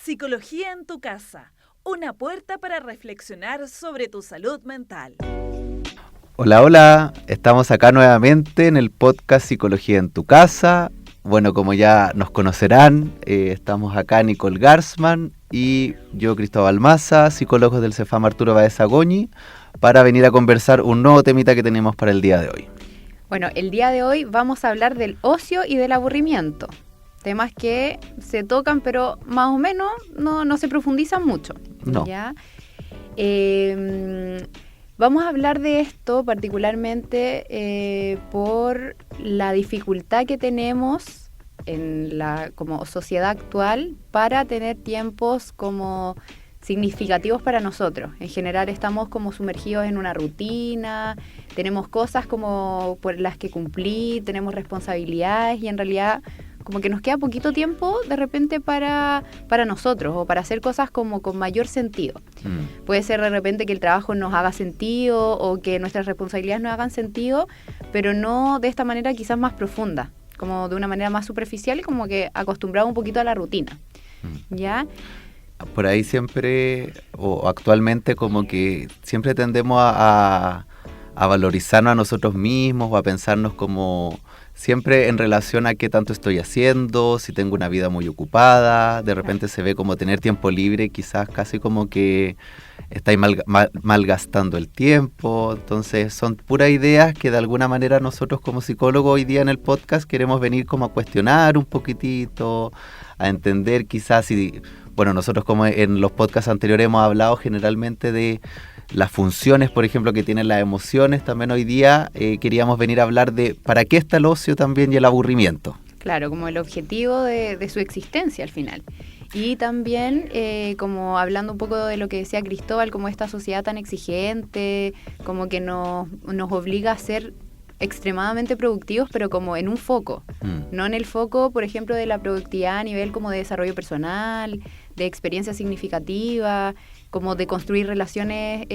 Psicología en tu casa, una puerta para reflexionar sobre tu salud mental. Hola, hola, estamos acá nuevamente en el podcast Psicología en tu casa. Bueno, como ya nos conocerán, estamos acá Nicole Garzman y yo, Cristóbal Maza, psicólogos del Cefam Arturo Baeza Goñi, para venir a conversar un nuevo temita que tenemos para el día de hoy. Bueno, el día de hoy vamos a hablar del ocio y del aburrimiento. Temas que se tocan, pero más o menos no se profundizan mucho. No. ¿Ya? Vamos a hablar de esto particularmente por la dificultad que tenemos en la como sociedad actual para tener tiempos como significativos para nosotros. En general estamos como sumergidos en una rutina, tenemos cosas como por las que cumplir, tenemos responsabilidades y en realidad como que nos queda poquito tiempo de repente para nosotros o para hacer cosas como con mayor sentido. Puede ser de repente que el trabajo nos haga sentido o que nuestras responsabilidades nos hagan sentido, pero no de esta manera quizás más profunda, como de una manera más superficial y como que acostumbrado un poquito a la rutina. ¿Ya? Por ahí siempre, o actualmente como que siempre tendemos a valorizarnos a nosotros mismos o a pensarnos como siempre en relación a qué tanto estoy haciendo, si tengo una vida muy ocupada, de repente se ve como tener tiempo libre, quizás casi como que estáis malgastando el tiempo. Entonces son puras ideas que de alguna manera nosotros como psicólogos hoy día en el podcast queremos venir como a cuestionar un poquitito, a entender quizás si, bueno, nosotros como en los podcasts anteriores hemos hablado generalmente de las funciones, por ejemplo, que tienen las emociones. También hoy día queríamos venir a hablar de para qué está el ocio también y el aburrimiento. Claro, como el objetivo de su existencia al final. Y también como hablando un poco de lo que decía Cristóbal, como esta sociedad tan exigente, como que nos obliga a ser extremadamente productivos, pero como en un foco, no en el foco, por ejemplo, de la productividad a nivel como de desarrollo personal, de experiencia significativa, como de construir relaciones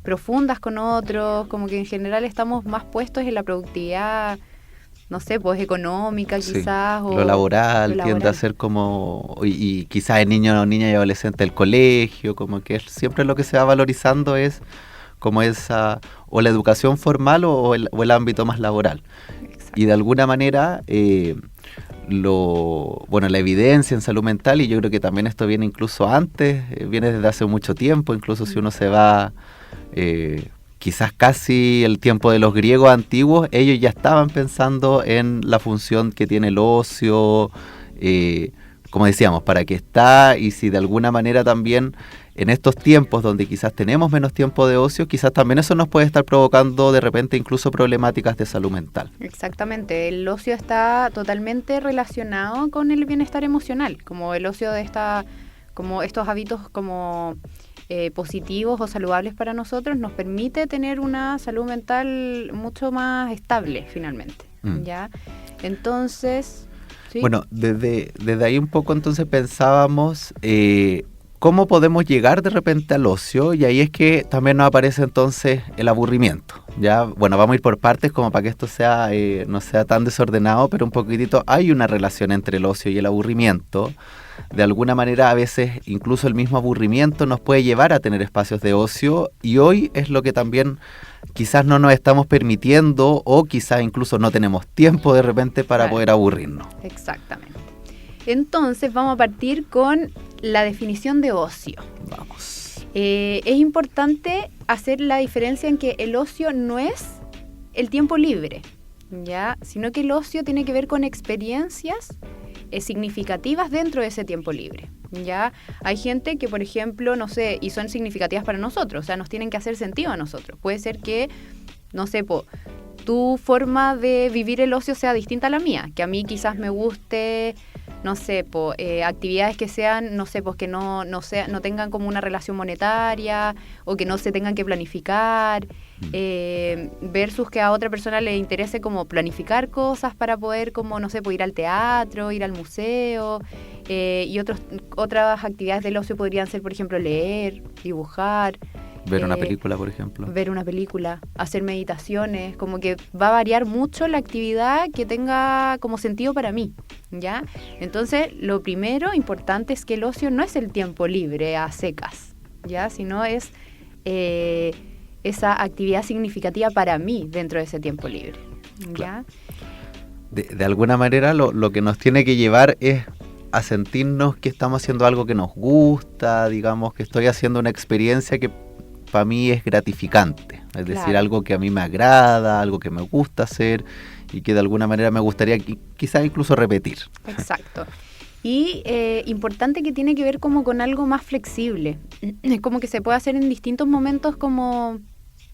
profundas con otros, como que en general estamos más puestos en la productividad, no sé, pues económica quizás. Sí, lo laboral tiende a ser como, y quizás en niños, niñas y adolescentes del colegio, como que siempre lo que se va valorizando es como esa, o la educación formal o el ámbito más laboral. Exacto. Y de alguna manera, la evidencia en salud mental, y yo creo que también esto viene incluso antes, viene desde hace mucho tiempo, incluso si uno se va, quizás casi el tiempo de los griegos antiguos, ellos ya estaban pensando en la función que tiene el ocio, como decíamos, para qué está, y si de alguna manera también en estos tiempos donde quizás tenemos menos tiempo de ocio, quizás también eso nos puede estar provocando de repente incluso problemáticas de salud mental. Exactamente, el ocio está totalmente relacionado con el bienestar emocional, como el ocio como estos hábitos como positivos o saludables para nosotros nos permite tener una salud mental mucho más estable finalmente, ¿ya? Entonces, ¿sí? Bueno, desde ahí un poco entonces pensábamos cómo podemos llegar de repente al ocio, y ahí es que también nos aparece entonces el aburrimiento. Ya, bueno, vamos a ir por partes como para que esto sea no sea tan desordenado, pero un poquitito hay una relación entre el ocio y el aburrimiento. De alguna manera a veces incluso el mismo aburrimiento nos puede llevar a tener espacios de ocio, y hoy es lo que también quizás no nos estamos permitiendo, o quizás incluso no tenemos tiempo de repente para poder aburrirnos. Exactamente. Entonces vamos a partir con la definición de ocio. Vamos. Es importante hacer la diferencia en que el ocio no es el tiempo libre, ¿ya? Sino que el ocio tiene que ver con experiencias significativas dentro de ese tiempo libre, ¿ya? Hay gente que, por ejemplo, no sé, y son significativas para nosotros, o sea, nos tienen que hacer sentido a nosotros. Puede ser que, no sé, tu forma de vivir el ocio sea distinta a la mía, que a mí quizás me guste, no sé, actividades que sean, no sé, pues que no tengan como una relación monetaria o que no se tengan que planificar, versus que a otra persona le interese como planificar cosas para poder como, no sé, ir al teatro, ir al museo, y otras actividades del ocio podrían ser, por ejemplo, leer, dibujar, Ver una película, por ejemplo. Ver una película, hacer meditaciones, como que va a variar mucho la actividad que tenga como sentido para mí, ¿ya? Entonces, lo primero importante es que el ocio no es el tiempo libre a secas, ¿ya? Sino es esa actividad significativa para mí dentro de ese tiempo libre, ¿ya? De alguna manera lo que nos tiene que llevar es a sentirnos que estamos haciendo algo que nos gusta, digamos que estoy haciendo una experiencia que para mí es gratificante, es decir, algo que a mí me agrada, algo que me gusta hacer y que de alguna manera me gustaría quizás incluso repetir. Exacto. Y importante que tiene que ver como con algo más flexible, como que se puede hacer en distintos momentos como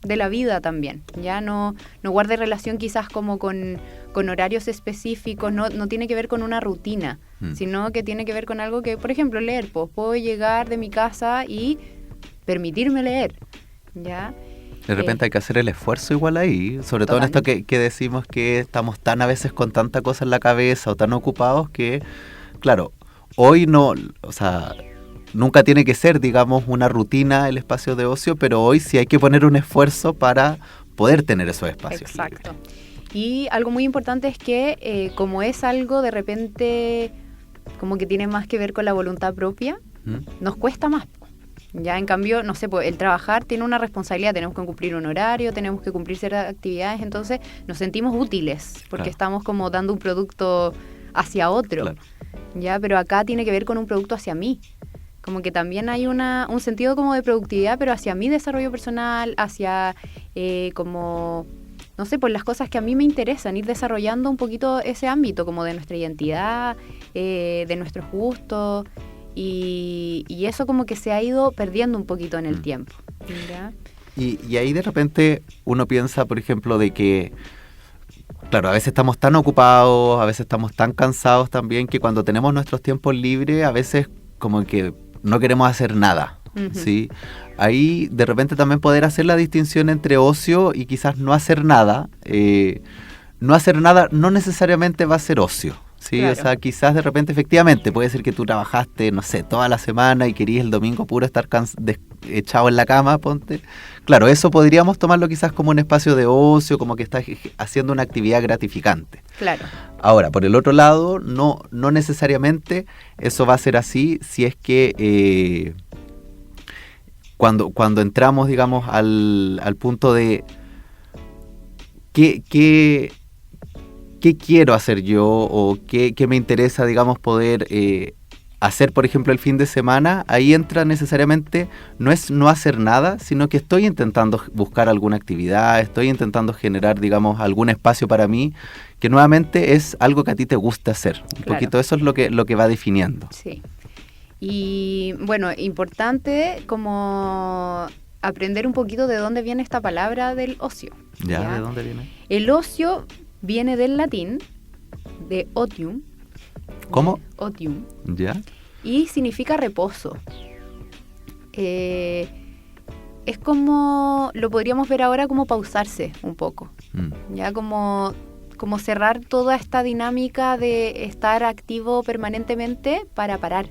de la vida también, ya no guarde relación quizás como con horarios específicos, no tiene que ver con una rutina, sino que tiene que ver con algo que, por ejemplo, leer, pues puedo llegar de mi casa y permitirme leer, ¿ya? De repente hay que hacer el esfuerzo igual ahí, sobre todo en esto que decimos que estamos tan a veces con tanta cosa en la cabeza o tan ocupados que, claro, hoy no, o sea, nunca tiene que ser, digamos, una rutina el espacio de ocio, pero hoy sí hay que poner un esfuerzo para poder tener esos espacios. Exacto. Y algo muy importante es que como es algo de repente como que tiene más que ver con la voluntad propia, nos cuesta más. Ya en cambio, no sé, pues el trabajar tiene una responsabilidad, tenemos que cumplir un horario, tenemos que cumplir ciertas actividades, entonces nos sentimos útiles porque estamos como dando un producto hacia otro, ya, pero acá tiene que ver con un producto hacia mí, como que también hay un sentido como de productividad, pero hacia mi desarrollo personal, hacia como, no sé, pues las cosas que a mí me interesan, ir desarrollando un poquito ese ámbito como de nuestra identidad, de nuestros gustos. Y eso como que se ha ido perdiendo un poquito en el tiempo, ¿ya? Y ahí de repente uno piensa, por ejemplo, de que, claro, a veces estamos tan ocupados, a veces estamos tan cansados también, que cuando tenemos nuestros tiempos libres, a veces como que no queremos hacer nada, ¿sí? Ahí de repente también poder hacer la distinción entre ocio y quizás no hacer nada. No hacer nada no necesariamente va a ser ocio. Sí, claro. O sea, quizás de repente efectivamente puede ser que tú trabajaste, no sé, toda la semana y querías el domingo puro estar echado en la cama, ponte. Claro, eso podríamos tomarlo quizás como un espacio de ocio, como que estás haciendo una actividad gratificante. Claro. Ahora, por el otro lado, no necesariamente eso va a ser así si es que cuando entramos, digamos, al punto de ¿qué quiero hacer yo o qué me interesa, digamos, poder hacer, por ejemplo, el fin de semana? Ahí entra necesariamente, no es no hacer nada, sino que estoy intentando buscar alguna actividad, estoy intentando generar, digamos, algún espacio para mí, que nuevamente es algo que a ti te gusta hacer. Un poquito eso es lo que va definiendo. Sí. Y bueno, importante como aprender un poquito de dónde viene esta palabra del ocio. ¿Ya? ¿De dónde viene? El ocio viene del latín, de otium. ¿Cómo? Otium. ¿Ya? Y significa reposo. Es como, lo podríamos ver ahora como pausarse un poco. Ya como cerrar toda esta dinámica de estar activo permanentemente para parar.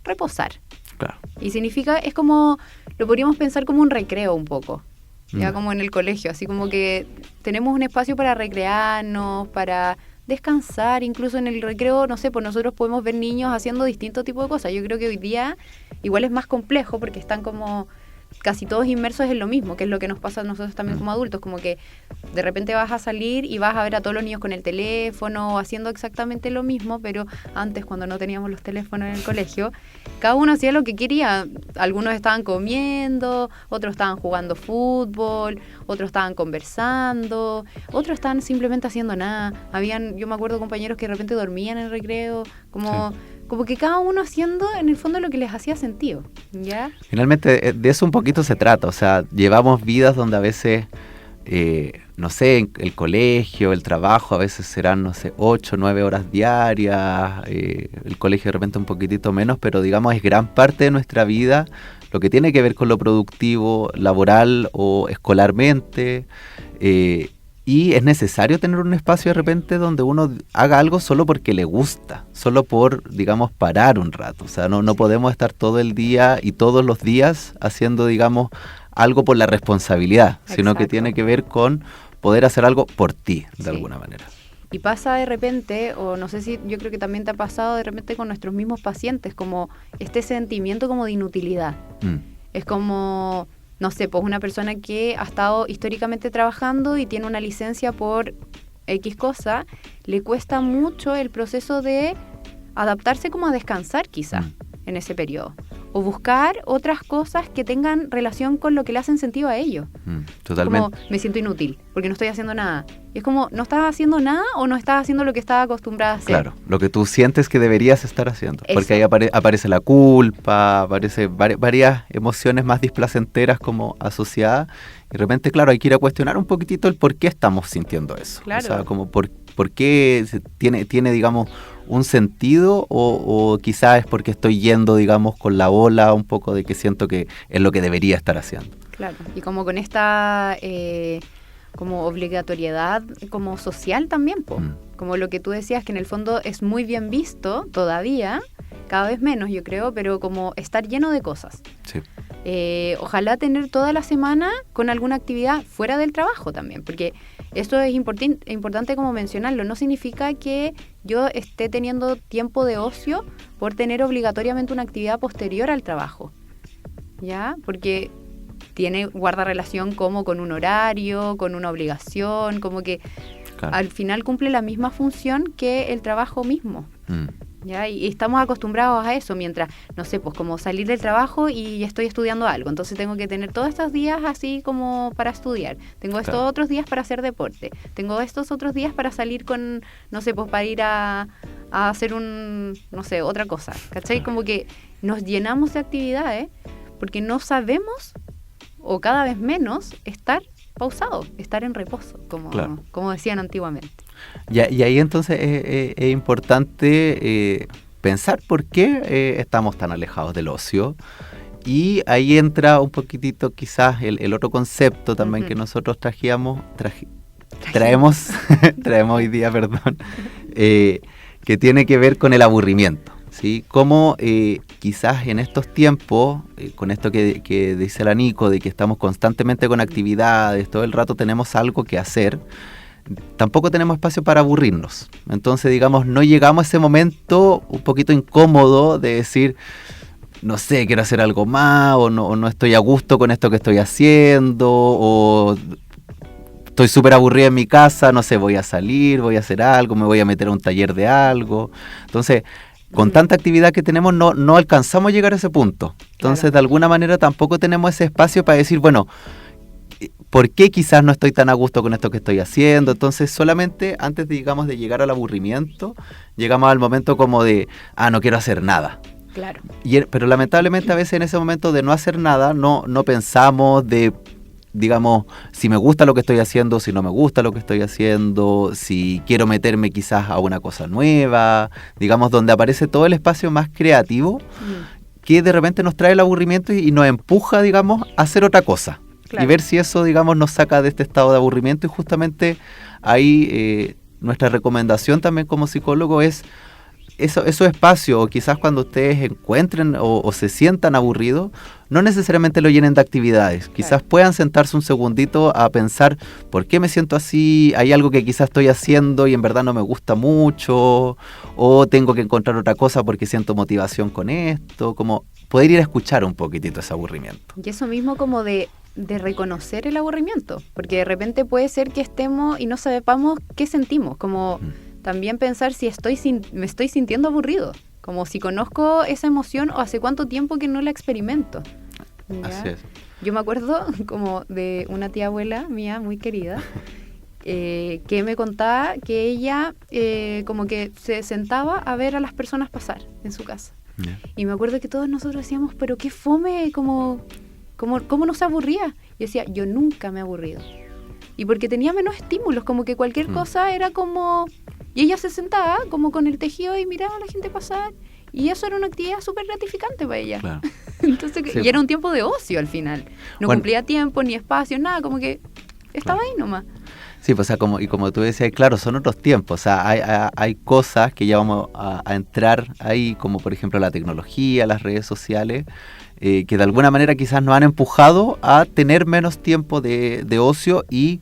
Reposar. Claro. Y significa, es como, lo podríamos pensar como un recreo un poco. Ya como en el colegio, así como que tenemos un espacio para recrearnos, para descansar, incluso en el recreo, no sé, pues nosotros podemos ver niños haciendo distintos tipos de cosas. Yo creo que hoy día igual es más complejo porque están como casi todos inmersos en lo mismo, que es lo que nos pasa a nosotros también como adultos, como que de repente vas a salir y vas a ver a todos los niños con el teléfono haciendo exactamente lo mismo, pero antes cuando no teníamos los teléfonos en el colegio, cada uno hacía lo que quería. Algunos estaban comiendo, otros estaban jugando fútbol, otros estaban conversando, otros estaban simplemente haciendo nada. Yo me acuerdo compañeros que de repente dormían en el recreo, como que cada uno haciendo en el fondo lo que les hacía sentido, ¿ya? Finalmente de eso un poquito se trata, o sea, llevamos vidas donde a veces, no sé, el colegio, el trabajo, a veces serán, no sé, 8, 9 horas diarias, el colegio de repente un poquitito menos, pero digamos es gran parte de nuestra vida lo que tiene que ver con lo productivo, laboral o escolarmente, y es necesario tener un espacio de repente donde uno haga algo solo porque le gusta, solo por, digamos, parar un rato. O sea, no podemos estar todo el día y todos los días haciendo, digamos, algo por la responsabilidad, sino que Exacto. tiene que ver con poder hacer algo por ti, de Sí. alguna manera. Y pasa de repente, o no sé si, yo creo que también te ha pasado de repente con nuestros mismos pacientes, como este sentimiento como de inutilidad. Mm, Es como, no sé, pues una persona que ha estado históricamente trabajando y tiene una licencia por X cosa, le cuesta mucho el proceso de adaptarse como a descansar quizá en ese periodo. O buscar otras cosas que tengan relación con lo que le hacen sentido a ellos. totalmente. Como, me siento inútil, porque no estoy haciendo nada. Y es como, ¿no estás haciendo nada o no estás haciendo lo que estaba acostumbrada a hacer? Claro, lo que tú sientes que deberías estar haciendo. Eso. Porque ahí aparece la culpa, aparece varias emociones más displacenteras como asociadas. Y de repente, claro, hay que ir a cuestionar un poquitito el por qué estamos sintiendo eso. Claro. O sea, como por qué tiene, digamos, un sentido o quizás es porque estoy yendo, digamos, con la ola un poco de que siento que es lo que debería estar haciendo. Claro, y como con esta como obligatoriedad como social también, po. Como lo que tú decías, que en el fondo es muy bien visto todavía, cada vez menos yo creo, pero como estar lleno de cosas. Sí. Ojalá tener toda la semana con alguna actividad fuera del trabajo también, porque esto es importante como mencionarlo. No significa que yo esté teniendo tiempo de ocio por tener obligatoriamente una actividad posterior al trabajo, ¿ya? Porque guarda relación como con un horario, con una obligación, como que Claro. al final cumple la misma función que el trabajo mismo. ¿Ya? Y estamos acostumbrados a eso, mientras, no sé, pues como salir del trabajo y estoy estudiando algo, entonces tengo que tener todos estos días así como para estudiar, tengo estos Claro. otros días para hacer deporte, tengo estos otros días para salir con, no sé, pues para ir a hacer no sé, otra cosa, ¿cachai? Claro. Como que nos llenamos de actividades porque no sabemos, o cada vez menos, estar pausado, estar en reposo, Claro. como decían antiguamente. Y ahí entonces es importante pensar por qué estamos tan alejados del ocio. Y ahí entra un poquitito quizás el otro concepto también Ujú. que nosotros traemos hoy día, perdón, que tiene que ver con el aburrimiento. ¿Sí? Cómo quizás en estos tiempos, con esto que dice la Nico, de que estamos constantemente con actividades, todo el rato tenemos algo que hacer, tampoco tenemos espacio para aburrirnos. Entonces, digamos, no llegamos a ese momento un poquito incómodo de decir, no sé, quiero hacer algo más, o no estoy a gusto con esto que estoy haciendo, o estoy súper aburrido en mi casa, no sé, voy a salir, voy a hacer algo, me voy a meter a un taller de algo. Entonces, con tanta actividad que tenemos, no alcanzamos a llegar a ese punto. Entonces, Claro. de alguna manera, tampoco tenemos ese espacio para decir, bueno, ¿por qué quizás no estoy tan a gusto con esto que estoy haciendo? Entonces, solamente antes, digamos, de llegar al aburrimiento, llegamos al momento como de, no quiero hacer nada. Claro. Pero lamentablemente a veces en ese momento de no hacer nada, no pensamos de, digamos, si me gusta lo que estoy haciendo, si no me gusta lo que estoy haciendo, si quiero meterme quizás a una cosa nueva, digamos, donde aparece todo el espacio más creativo que de repente nos trae el aburrimiento y nos empuja, digamos, a hacer otra cosa. Claro. Y ver si eso, digamos, nos saca de este estado de aburrimiento. Y justamente ahí nuestra recomendación también como psicólogo es esos espacios, o quizás cuando ustedes encuentren o se sientan aburridos, no necesariamente lo llenen de actividades. Quizás puedan sentarse un segundito a pensar, ¿por qué me siento así? ¿Hay algo que quizás estoy haciendo y en verdad no me gusta mucho? ¿O tengo que encontrar otra cosa porque siento motivación con esto? Como poder ir a escuchar un poquitito ese aburrimiento. Y eso mismo como de reconocer el aburrimiento, porque de repente puede ser que estemos y no sepamos qué sentimos, como también pensar si me estoy sintiendo aburrido, como si conozco esa emoción o hace cuánto tiempo que no la experimento. ¿Ya? Así es. Yo me acuerdo como de una tía abuela mía muy querida, que me contaba que ella como que se sentaba a ver a las personas pasar en su casa. Yeah. Y me acuerdo que todos nosotros decíamos, pero qué fome, ¿cómo nos aburría? Y decía, yo nunca me he aburrido. Y porque tenía menos estímulos, como que cualquier cosa era como... Y ella se sentaba como con el tejido y miraba a la gente pasar. Y eso era una actividad súper gratificante para ella. Claro. Entonces, Sí. y era un tiempo de ocio al final. No Bueno. cumplía tiempo, ni espacio, nada, como que estaba ahí nomás. Sí, pues, o sea, como tú decías, claro, son otros tiempos. O sea, hay cosas que ya vamos a entrar ahí, como por ejemplo la tecnología, las redes sociales, que de alguna manera quizás nos han empujado a tener menos tiempo de ocio y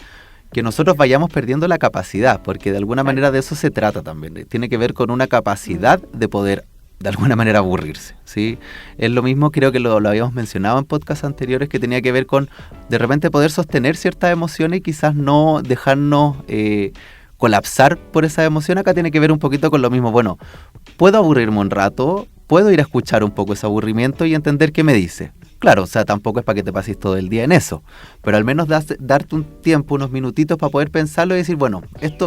que nosotros vayamos perdiendo la capacidad, porque de alguna manera de eso se trata también. Tiene que ver con una capacidad de poder de alguna manera aburrirse, ¿sí? Es lo mismo, creo que lo habíamos mencionado en podcasts anteriores, que tenía que ver con de repente poder sostener ciertas emociones y quizás no dejarnos colapsar por esa emoción. Acá tiene que ver un poquito con lo mismo. Bueno, puedo aburrirme un rato, puedo ir a escuchar un poco ese aburrimiento y entender qué me dice. Claro, o sea, tampoco es para que te pases todo el día en eso, pero al menos darte un tiempo, unos minutitos para poder pensarlo y decir, bueno,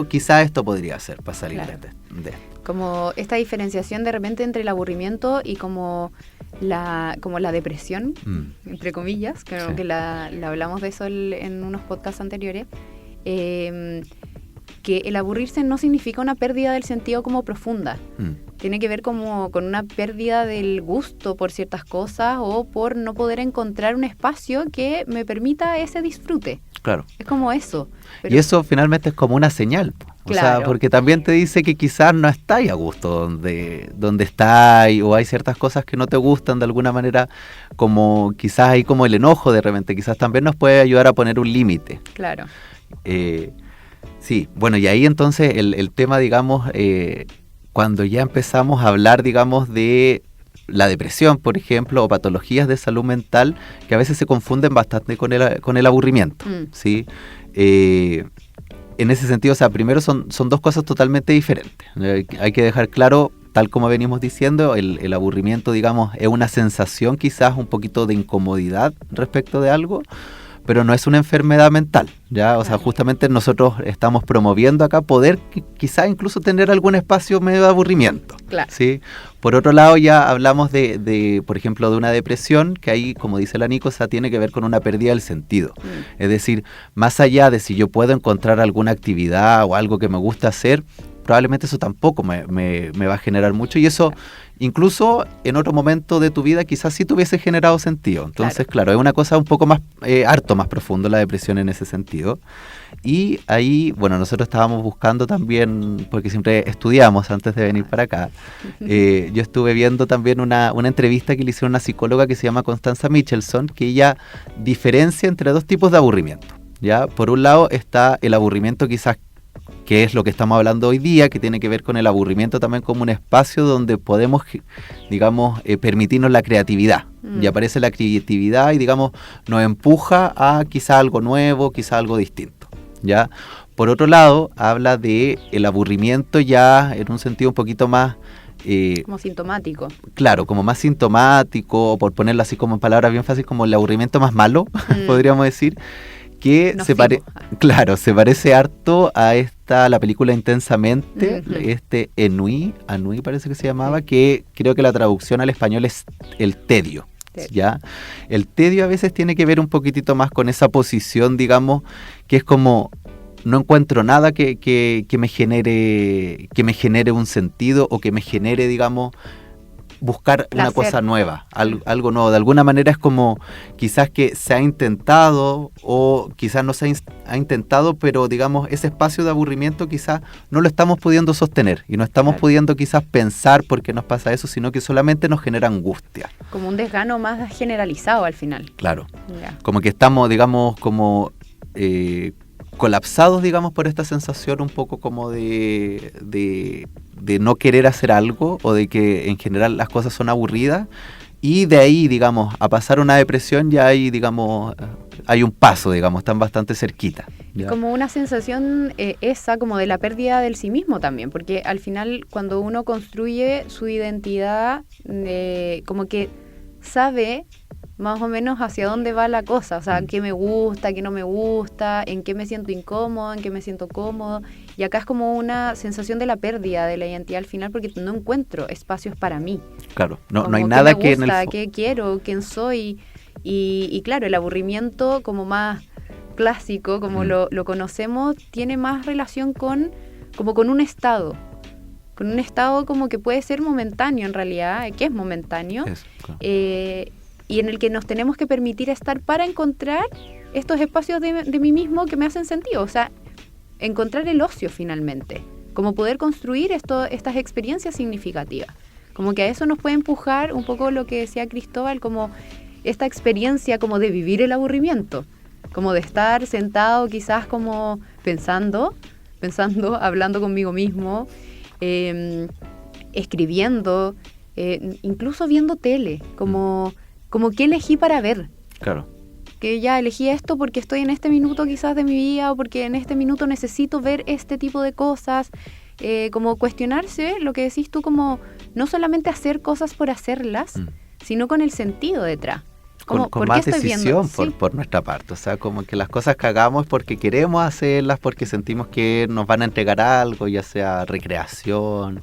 quizá esto podría ser para salir de esto. Como esta diferenciación de repente entre el aburrimiento y como la depresión, entre comillas, creo que la hablamos de eso en unos podcasts anteriores, que el aburrirse no significa una pérdida del sentido como profunda. Tiene que ver como con una pérdida del gusto por ciertas cosas o por no poder encontrar un espacio que me permita ese disfrute. Claro. Es como eso. Pero y eso finalmente es como una señal. O sea, porque también te dice que quizás no estáis a gusto donde estáis, o hay ciertas cosas que no te gustan de alguna manera, como quizás hay como el enojo de repente, quizás también nos puede ayudar a poner un límite. Claro. Sí, bueno, y ahí entonces el tema, digamos, cuando ya empezamos a hablar, digamos, de la depresión, por ejemplo, o patologías de salud mental, que a veces se confunden bastante con el aburrimiento, ¿sí? En ese sentido, o sea, primero son dos cosas totalmente diferentes. Hay que dejar claro, tal como venimos diciendo, el aburrimiento, digamos, es una sensación quizás un poquito de incomodidad respecto de algo, pero no es una enfermedad mental, ¿ya? O sea, justamente nosotros estamos promoviendo acá poder quizás incluso tener algún espacio medio de aburrimiento, claro. ¿sí? Por otro lado, ya hablamos de, por ejemplo, de una depresión, que ahí, como dice la Nico, o sea, tiene que ver con una pérdida del sentido. Es decir, más allá de si yo puedo encontrar alguna actividad o algo que me gusta hacer, probablemente eso tampoco me va a generar mucho, y eso incluso en otro momento de tu vida quizás sí te hubiese generado sentido. Entonces, claro, es una cosa un poco más, harto más profundo la depresión en ese sentido. Y ahí, bueno, nosotros estábamos buscando también, porque siempre estudiamos antes de venir para acá, yo estuve viendo también una entrevista que le hicieron a una psicóloga que se llama Constanza Michelson, que ella diferencia entre dos tipos de aburrimiento, ¿ya? Por un lado está el aburrimiento quizás, que es lo que estamos hablando hoy día, que tiene que ver con el aburrimiento también como un espacio donde podemos, digamos, permitirnos la creatividad. Y aparece la creatividad y, digamos, nos empuja a quizá algo nuevo, quizá algo distinto, ¿ya? Por otro lado, habla de el aburrimiento ya en un sentido un poquito más... como sintomático. Claro, como más sintomático, o por ponerlo así como en palabras bien fáciles, como el aburrimiento más malo, podríamos decir, que se parece harto a la película Intensamente, Ennui parece que se llamaba, que creo que la traducción al español es el tedio, ¿ya? El tedio a veces tiene que ver un poquitito más con esa posición, digamos, que es como no encuentro nada que me genere un sentido, o que me genere, digamos, buscar una cosa nueva, algo nuevo. De alguna manera es como quizás que se ha intentado, o quizás no se ha intentado, pero digamos ese espacio de aburrimiento quizás no lo estamos pudiendo sostener, y no estamos pudiendo quizás pensar por qué nos pasa eso, sino que solamente nos genera angustia. Como un desgano más generalizado al final. Claro, como que estamos, digamos, como colapsados, digamos, por esta sensación un poco como de no querer hacer algo, o de que en general las cosas son aburridas, y de ahí, digamos, a pasar una depresión ya hay, digamos, hay un paso, digamos, están bastante cerquita. ¿Ya? Como una sensación esa como de la pérdida del sí mismo también, porque al final cuando uno construye su identidad, como que sabe más o menos hacia dónde va la cosa, o sea, qué me gusta, qué no me gusta, en qué me siento incómodo, en qué me siento cómodo, y acá es como una sensación de la pérdida de la identidad al final, porque no encuentro espacios para mí. Claro, no hay nada que en el... qué quiero, quién soy, y claro, el aburrimiento como más clásico, como lo conocemos, tiene más relación con un estado. Con un estado como que puede ser momentáneo en realidad, que es momentáneo, claro. Y en el que nos tenemos que permitir estar para encontrar estos espacios de mí mismo que me hacen sentido. O sea, encontrar el ocio finalmente, como poder construir estas experiencias significativas. Como que a eso nos puede empujar un poco lo que decía Cristóbal, como esta experiencia como de vivir el aburrimiento, como de estar sentado quizás como pensando, hablando conmigo mismo, escribiendo, incluso viendo tele, como qué elegí para ver. Claro. Que ya elegí esto porque estoy en este minuto quizás de mi vida o porque en este minuto necesito ver este tipo de cosas. Como cuestionarse lo que decís tú, como no solamente hacer cosas por hacerlas, sino con el sentido detrás. Como, con más decisión por nuestra parte, o sea, como que las cosas que hagamos porque queremos hacerlas, porque sentimos que nos van a entregar algo, ya sea recreación,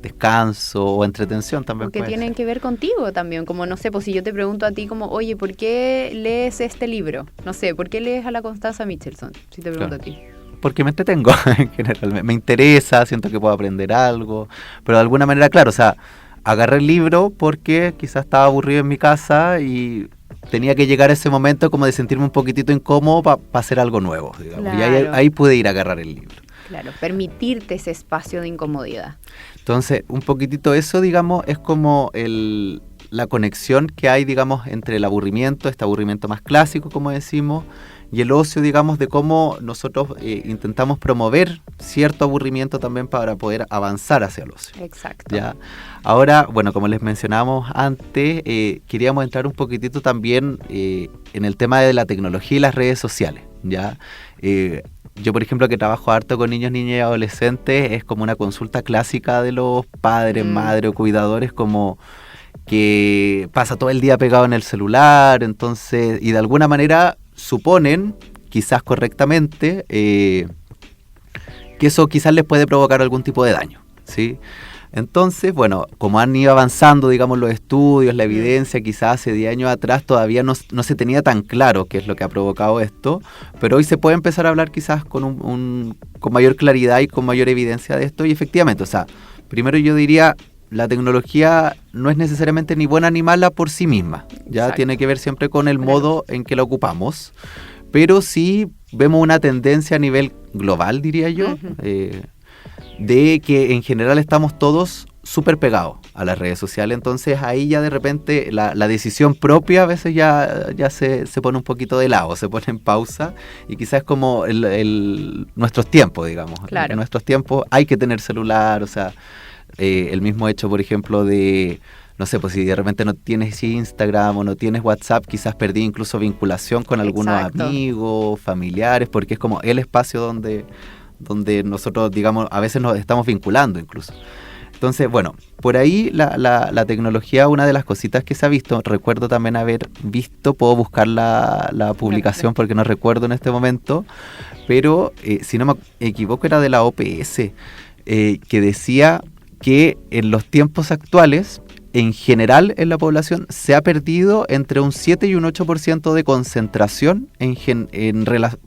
descanso o entretención también. Porque tienen que ver contigo también, como no sé, pues si yo te pregunto a ti como, oye, ¿por qué lees este libro? No sé, ¿por qué lees a la Constanza Michelson? Si te pregunto a ti. Porque me entretengo, en general, me interesa, siento que puedo aprender algo, pero de alguna manera, claro, o sea, agarré el libro porque quizás estaba aburrido en mi casa y tenía que llegar a ese momento como de sentirme un poquitito incómodo para hacer algo nuego, digamos. Claro. Y ahí pude ir a agarrar el libro. Claro, permitirte ese espacio de incomodidad. Entonces, un poquitito eso, digamos, es como la conexión que hay, digamos, entre el aburrimiento, este aburrimiento más clásico, como decimos, y el ocio, digamos, de cómo nosotros intentamos promover cierto aburrimiento también para poder avanzar hacia el ocio. Exacto. ¿Ya? Ahora, bueno, como les mencionamos antes, queríamos entrar un poquitito también en el tema de la tecnología y las redes sociales, ¿ya? Yo, por ejemplo, que trabajo harto con niños, niñas y adolescentes, es como una consulta clásica de los padres, madres o cuidadores, como que pasa todo el día pegado en el celular, entonces, y de alguna manera suponen, quizás correctamente, que eso quizás les puede provocar algún tipo de daño, ¿sí? Entonces, bueno, como han ido avanzando, digamos, los estudios, la evidencia, quizás hace 10 años atrás todavía no se tenía tan claro qué es lo que ha provocado esto, pero hoy se puede empezar a hablar quizás con mayor claridad y con mayor evidencia de esto, y efectivamente, o sea, primero yo diría, la tecnología no es necesariamente ni buena ni mala por sí misma, ya Exacto. Tiene que ver siempre con el modo en que la ocupamos, pero sí vemos una tendencia a nivel global, diría yo, de que en general estamos todos súper pegados a las redes sociales, entonces ahí ya de repente la decisión propia a veces ya se pone un poquito de lado, se pone en pausa, y quizás es como nuestros tiempos, digamos. Claro. En nuestros tiempos hay que tener celular, o sea, el mismo hecho, por ejemplo, de, no sé, pues si de repente no tienes Instagram o no tienes WhatsApp, quizás perdí incluso vinculación con algunos Exacto. amigos, familiares, porque es como el espacio donde nosotros, digamos, a veces nos estamos vinculando incluso. Entonces, bueno, por ahí la tecnología, una de las cositas que se ha visto, recuerdo también haber visto, puedo buscar la publicación porque no recuerdo en este momento, pero si no me equivoco era de la OPS, que decía que en los tiempos actuales, en general en la población, se ha perdido entre un 7 y un 8% de concentración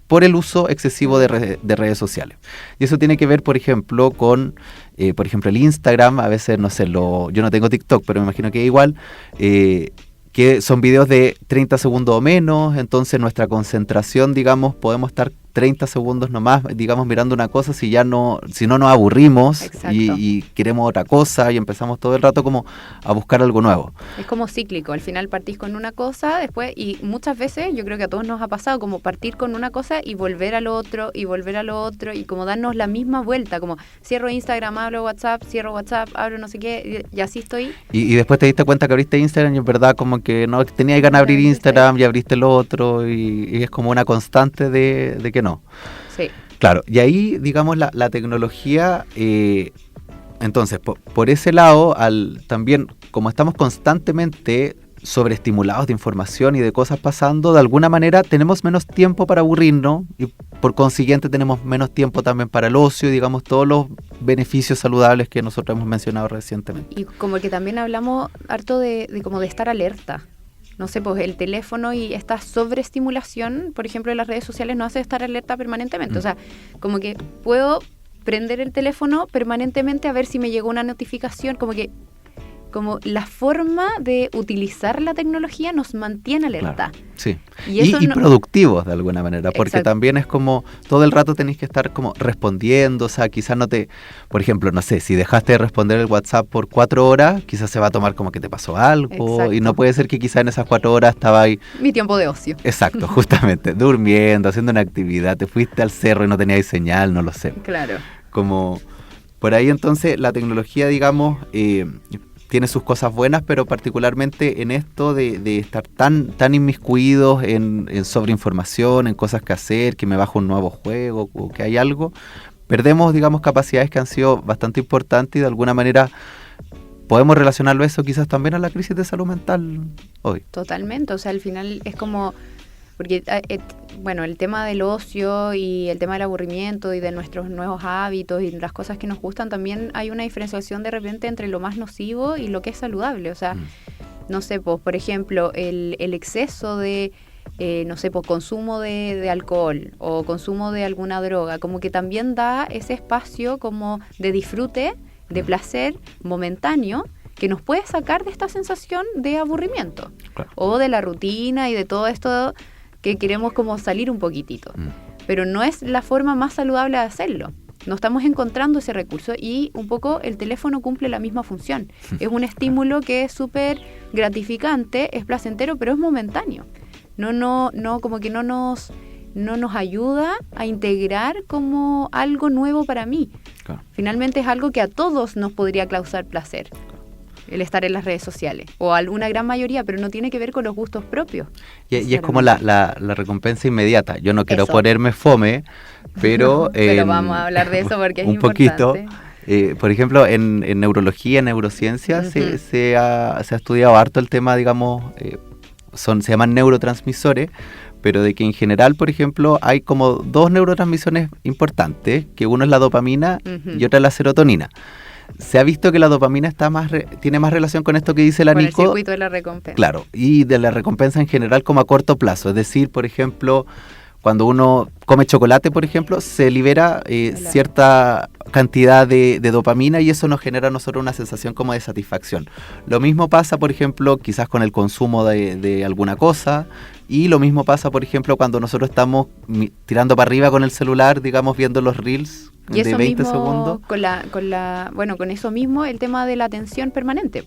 por el uso excesivo de redes sociales. Y eso tiene que ver, por ejemplo, con el Instagram. A veces, no sé, yo no tengo TikTok, pero me imagino que igual, que son videos de 30 segundos o menos, entonces nuestra concentración, digamos, podemos estar 30 segundos nomás, digamos, mirando una cosa, si no nos aburrimos y queremos otra cosa y empezamos todo el rato como a buscar algo nuevo. Es como cíclico, al final partís con una cosa después, y muchas veces yo creo que a todos nos ha pasado como partir con una cosa y volver a lo otro y como darnos la misma vuelta, como cierro Instagram, abro WhatsApp, cierro WhatsApp, abro no sé qué, y así estoy. Y después te diste cuenta que abriste Instagram y en verdad como que no tenías ganas de abrir Instagram y abriste el otro y es como una constante de que no. Sí. Claro, y ahí, digamos, la tecnología, entonces, por ese lado, también, como estamos constantemente sobreestimulados de información y de cosas pasando, de alguna manera tenemos menos tiempo para aburrirnos y por consiguiente tenemos menos tiempo también para el ocio y, digamos, todos los beneficios saludables que nosotros hemos mencionado recientemente. Y como que también hablamos harto de como de estar alerta. No sé, pues el teléfono y esta sobreestimulación, por ejemplo, de las redes sociales, nos hace estar alerta permanentemente. O sea, como que puedo prender el teléfono permanentemente a ver si me llegó una notificación, como como la forma de utilizar la tecnología nos mantiene alerta. Claro, sí. Y productivos de alguna manera, porque Exacto. también es como todo el rato tenéis que estar como respondiendo, o sea, quizás no te, por ejemplo, no sé, si dejaste de responder el WhatsApp por 4 horas, quizás se va a tomar como que te pasó algo, Exacto. y no puede ser que quizás en esas 4 horas estaba ahí. Mi tiempo de ocio. Exacto, justamente, durmiendo, haciendo una actividad, te fuiste al cerro y no tenías señal, no lo sé. Claro. Como por ahí entonces la tecnología, digamos, tiene sus cosas buenas, pero particularmente en esto de estar tan inmiscuidos en sobreinformación, en cosas que hacer, que me bajo un nuevo juego o que hay algo, perdemos, digamos, capacidades que han sido bastante importantes y de alguna manera podemos relacionarlo eso quizás también a la crisis de salud mental hoy. Totalmente, o sea, al final es como, porque bueno, el tema del ocio y el tema del aburrimiento y de nuestros nuevos hábitos y las cosas que nos gustan, también hay una diferenciación de repente entre lo más nocivo y lo que es saludable. O sea, no sé, pues, por ejemplo, el exceso de, no sé, pues, consumo de alcohol o consumo de alguna droga, como que también da ese espacio como de disfrute, de placer momentáneo, que nos puede sacar de esta sensación de aburrimiento. Claro. O de la rutina y de todo esto que queremos como salir un poquitito. Pero no es la forma más saludable de hacerlo. No estamos encontrando ese recurso y un poco el teléfono cumple la misma función. Es un estímulo que es súper gratificante, es placentero, pero es momentáneo. No, como que no nos ayuda a integrar como algo nuevo para mí. Claro. Finalmente es algo que a todos nos podría causar placer, el estar en las redes sociales, o a alguna gran mayoría, pero no tiene que ver con los gustos propios. Y es como la recompensa inmediata. Yo no quiero Eso. ponerme fome, pero... Pero vamos a hablar de eso porque es un importante. Poquito. Por ejemplo, en neurología, en neurociencia, se ha estudiado harto el tema, digamos, se llaman neurotransmisores, pero de que en general, por ejemplo, hay como 2 neurotransmisores importantes, que uno es la dopamina y otra es la serotonina. Se ha visto que la dopamina tiene más relación con esto que dice la Nico. Con el circuito de la recompensa. Claro, y de la recompensa en general como a corto plazo. Es decir, por ejemplo, cuando uno come chocolate, por ejemplo, se libera cierta cantidad de dopamina y eso nos genera a nosotros una sensación como de satisfacción. Lo mismo pasa, por ejemplo, quizás con el consumo de alguna cosa, y lo mismo pasa, por ejemplo, cuando nosotros estamos tirando para arriba con el celular, digamos, viendo los reels y de eso 20 mismo, segundos. Con eso mismo el tema de la atención permanente,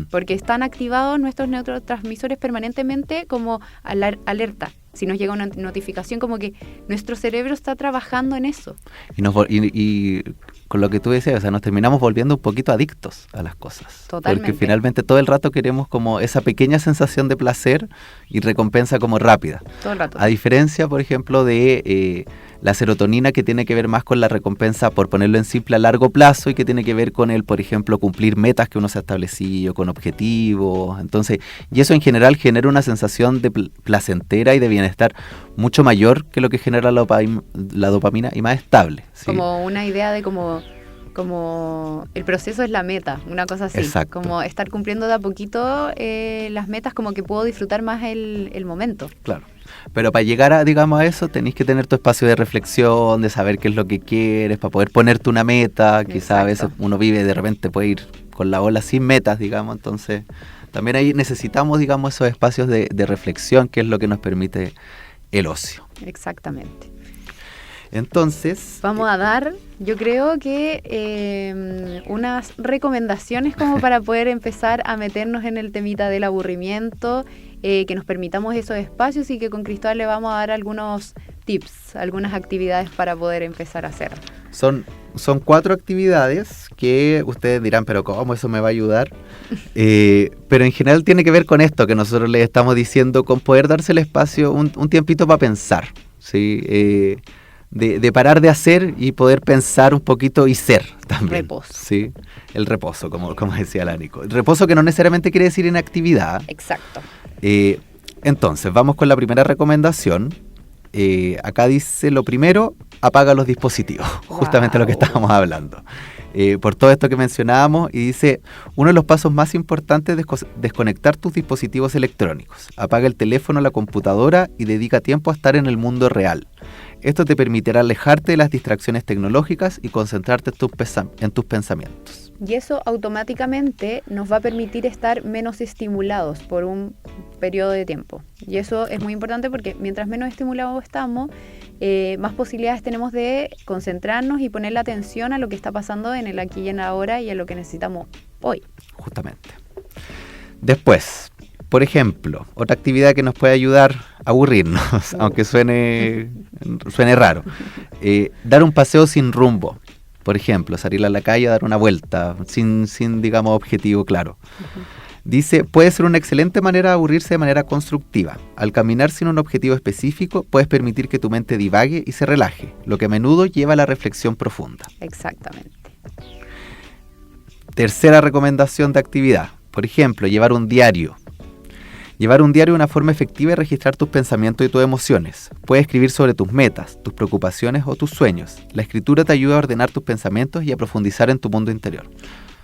porque están activados nuestros neurotransmisores permanentemente como alerta. Si nos llega una notificación, como que nuestro cerebro está trabajando en eso. Y con lo que tú decías, o sea, nos terminamos volviendo un poquito adictos a las cosas. Totalmente. Porque finalmente todo el rato queremos como esa pequeña sensación de placer y recompensa como rápida. Todo el rato. A diferencia, por ejemplo, de la serotonina, que tiene que ver más con la recompensa, por ponerlo en simple, a largo plazo, y que tiene que ver con el, por ejemplo, cumplir metas que uno se ha establecido, con objetivos. Entonces, y eso en general genera una sensación de placentera y de bienestar mucho mayor que lo que genera la dopamina y más estable, ¿sí? Como una idea de como el proceso es la meta, una cosa así. Exacto. Como estar cumpliendo de a poquito las metas, como que puedo disfrutar más el momento. Claro. Pero para llegar a, digamos, a eso, tenés que tener tu espacio de reflexión, de saber qué es lo que quieres, para poder ponerte una meta. Quizás a veces uno vive, de repente puede ir con la ola sin metas, digamos. Entonces, también ahí necesitamos, digamos, esos espacios de reflexión, que es lo que nos permite el ocio. Exactamente. Entonces... Vamos a dar, yo creo que unas recomendaciones como para poder empezar a meternos en el temita del aburrimiento, que nos permitamos esos espacios y que con Cristóbal le vamos a dar algunos tips, algunas actividades para poder empezar a hacer. Son 4 actividades que ustedes dirán, pero ¿cómo eso me va a ayudar? Pero en general tiene que ver con esto que nosotros les estamos diciendo, con poder darse el espacio, un tiempito para pensar, ¿sí? De parar de hacer y poder pensar un poquito y ser también. Reposo. ¿Sí? El reposo, como decía la Nico. El reposo, que no necesariamente quiere decir inactividad. Exacto. Entonces, vamos con la primera recomendación. Acá dice, lo primero, apaga los dispositivos. Wow. Justamente lo que estábamos hablando. Por todo esto que mencionábamos, y dice, uno de los pasos más importantes es desconectar tus dispositivos electrónicos. Apaga el teléfono, la computadora y dedica tiempo a estar en el mundo real. Esto te permitirá alejarte de las distracciones tecnológicas y concentrarte en tus pensamientos. Y eso automáticamente nos va a permitir estar menos estimulados por un periodo de tiempo. Y eso es muy importante porque mientras menos estimulados estamos, más posibilidades tenemos de concentrarnos y poner la atención a lo que está pasando en el aquí y en el ahora y a lo que necesitamos hoy. Justamente. Después, por ejemplo, otra actividad que nos puede ayudar a aburrirnos, aunque suene raro. Dar un paseo sin rumbo. Por ejemplo, salir a la calle a dar una vuelta, sin digamos, objetivo claro. Dice, puede ser una excelente manera de aburrirse de manera constructiva. Al caminar sin un objetivo específico, puedes permitir que tu mente divague y se relaje, lo que a menudo lleva a la reflexión profunda. Exactamente. Tercera recomendación de actividad. Por ejemplo, llevar un diario. Llevar un diario es una forma efectiva de registrar tus pensamientos y tus emociones. Puedes escribir sobre tus metas, tus preocupaciones o tus sueños. La escritura te ayuda a ordenar tus pensamientos y a profundizar en tu mundo interior.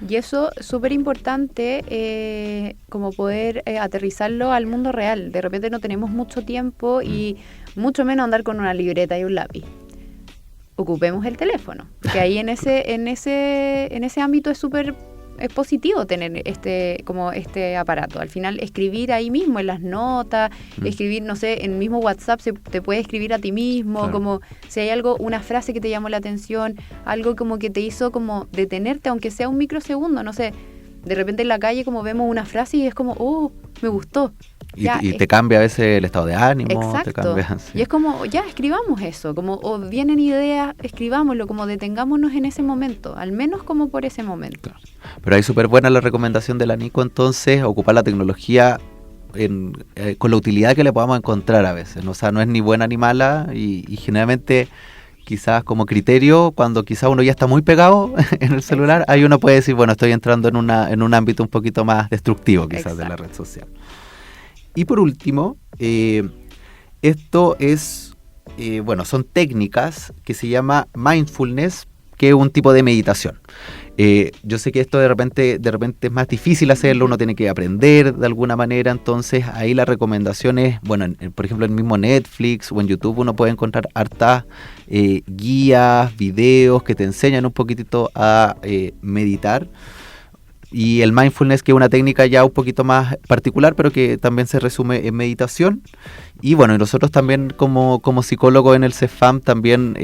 Y eso es súper importante, como poder aterrizarlo al mundo real. De repente no tenemos mucho tiempo y mucho menos andar con una libreta y un lápiz. Ocupemos el teléfono, que ahí en ese ámbito es positivo tener este aparato. Al final, escribir ahí mismo en las notas, escribir, no sé, en el mismo WhatsApp te puedes escribir a ti mismo, claro. Como si hay algo, una frase que te llamó la atención, algo como que te hizo como detenerte, aunque sea un microsegundo, no sé. De repente en la calle como vemos una frase y es como, oh, me gustó. Y te cambia a veces el estado de ánimo. Exacto. Te cambia, sí. Y es como, ya, escribamos eso, como, o vienen ideas, escribámoslo, como detengámonos en ese momento, al menos como por ese momento. Claro. Pero ahí súper buena la recomendación de la Nico, entonces, ocupar la tecnología con la utilidad que le podamos encontrar a veces, ¿no? O sea, no es ni buena ni mala y generalmente quizás como criterio, cuando quizás uno ya está muy pegado en el celular, ahí uno puede decir, bueno, estoy entrando en un ámbito un poquito más destructivo quizás. Exacto. De la red social. Y por último, esto es, son técnicas que se llama mindfulness, que es un tipo de meditación. Yo sé que esto de repente es más difícil hacerlo, uno tiene que aprender de alguna manera, entonces ahí la recomendación es, por ejemplo, en el mismo Netflix o en YouTube uno puede encontrar hartas guías, videos que te enseñan un poquitito a meditar. Y el mindfulness, que es una técnica ya un poquito más particular, pero que también se resume en meditación. Y bueno, y nosotros también como psicólogos en el CEFAM también,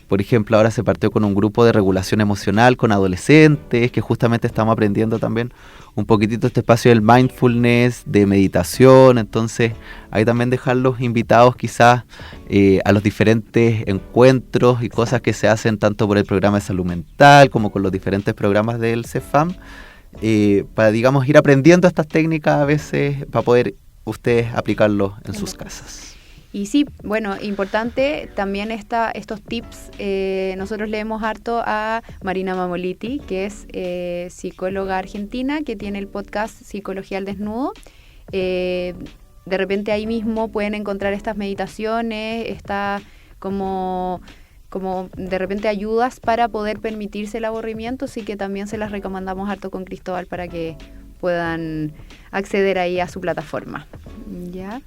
por ejemplo, ahora se partió con un grupo de regulación emocional con adolescentes, que justamente estamos aprendiendo también un poquitito este espacio del mindfulness, de meditación. Entonces, ahí también dejar los invitados quizás a los diferentes encuentros y cosas que se hacen tanto por el programa de salud mental como con los diferentes programas del CEFAM. Para, digamos, ir aprendiendo estas técnicas a veces para poder ustedes aplicarlo en sus casas. Y sí, bueno, importante también estos tips. Nosotros leemos harto a Marina Mamoliti, que es psicóloga argentina, que tiene el podcast Psicología al Desnudo. De repente ahí mismo pueden encontrar estas meditaciones, como de repente ayudas para poder permitirse el aburrimiento, así que también se las recomendamos harto con Cristóbal para que puedan acceder ahí a su plataforma. ¿Ya?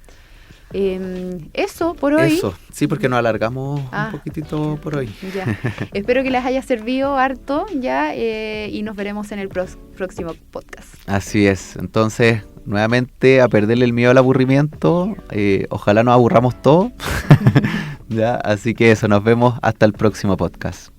Eso por hoy. Eso, sí, porque nos alargamos un poquitito por hoy. Ya. Espero que les haya servido harto, ya, y nos veremos en el próximo podcast. Así es, entonces, nuevamente a perderle el miedo al aburrimiento, ojalá nos aburramos todos. Ya, así que eso, nos vemos hasta el próximo podcast.